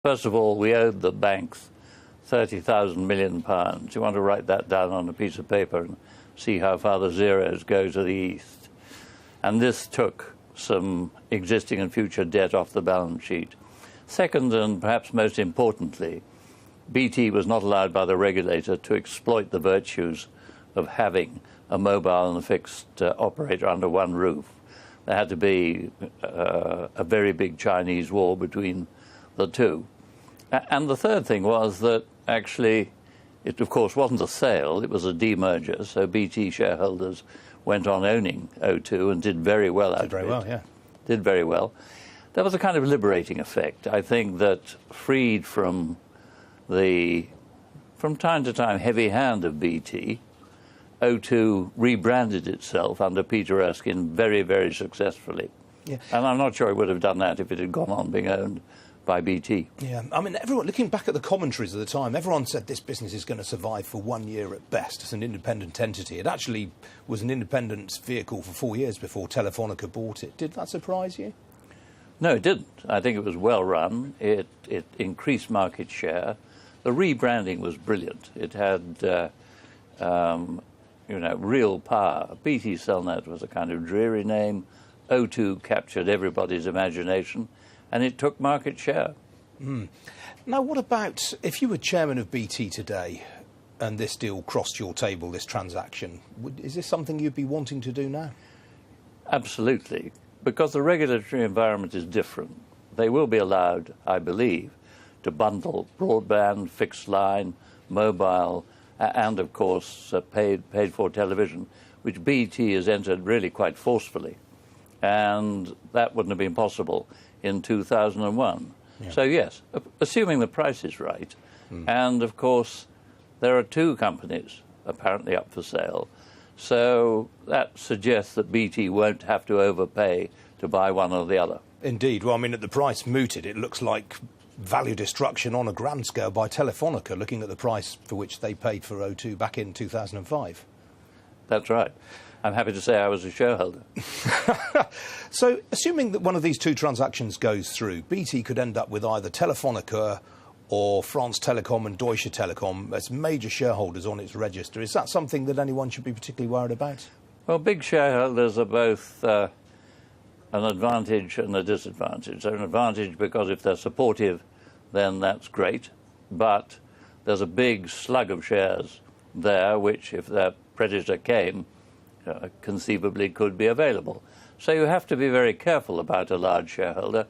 First of all, we owed the banks £30,000 million. You want to write that down on a piece of paper and see how far the zeros go to the east. And this took some existing and future debt off the balance sheet. Second, and perhaps most importantly, BT was not allowed by the regulator to exploit the virtues of having a mobile and a fixed operator under one roof. There had to be a very big Chinese wall between the two. And the third thing was that actually it, of course, wasn't a sale, it was a demerger, so BT shareholders went on owning O2 and did very well out of it. Did very well, yeah. Did very well. There was a kind of liberating effect. I think that freed from the, from time to time, heavy hand of BT, O2 rebranded itself under Peter Erskine very, very successfully. Yeah. And I'm not sure it would have done that if it had gone on being owned by BT. Yeah, I mean, everyone, looking back at the commentaries at the time, everyone said this business is going to survive for 1 year at best as an independent entity. It actually was an independent vehicle for 4 years before Telefonica bought it. Did that surprise you? No, it didn't. I think it was well run. It increased market share. The rebranding was brilliant. It had, real power. BT Cellnet was a kind of dreary name. O2 captured everybody's imagination, and it took market share. Mm. Now, what about if you were chairman of BT today and this deal crossed your table, this transaction, is this something you'd be wanting to do now? Absolutely, because the regulatory environment is different. They will be allowed, I believe, to bundle broadband, fixed line, mobile, and, of course, paid-for television, which BT has entered really quite forcefully. And that wouldn't have been possible in 2001. Yeah. So, yes, assuming the price is right, and, of course, there are two companies apparently up for sale, so that suggests that BT won't have to overpay to buy one or the other. Indeed. Well, I mean, at the price mooted, it looks like value destruction on a grand scale by Telefonica, looking at the price for which they paid for O2 back in 2005. That's right. I'm happy to say I was a shareholder. So, assuming that one of these two transactions goes through, BT could end up with either Telefonica or France Telecom and Deutsche Telekom as major shareholders on its register. Is that something that anyone should be particularly worried about? Well, big shareholders are both an advantage and a disadvantage. They're an advantage because if they're supportive, then that's great. But there's a big slug of shares there, which, if their predator came, conceivably could be available. So you have to be very careful about a large shareholder.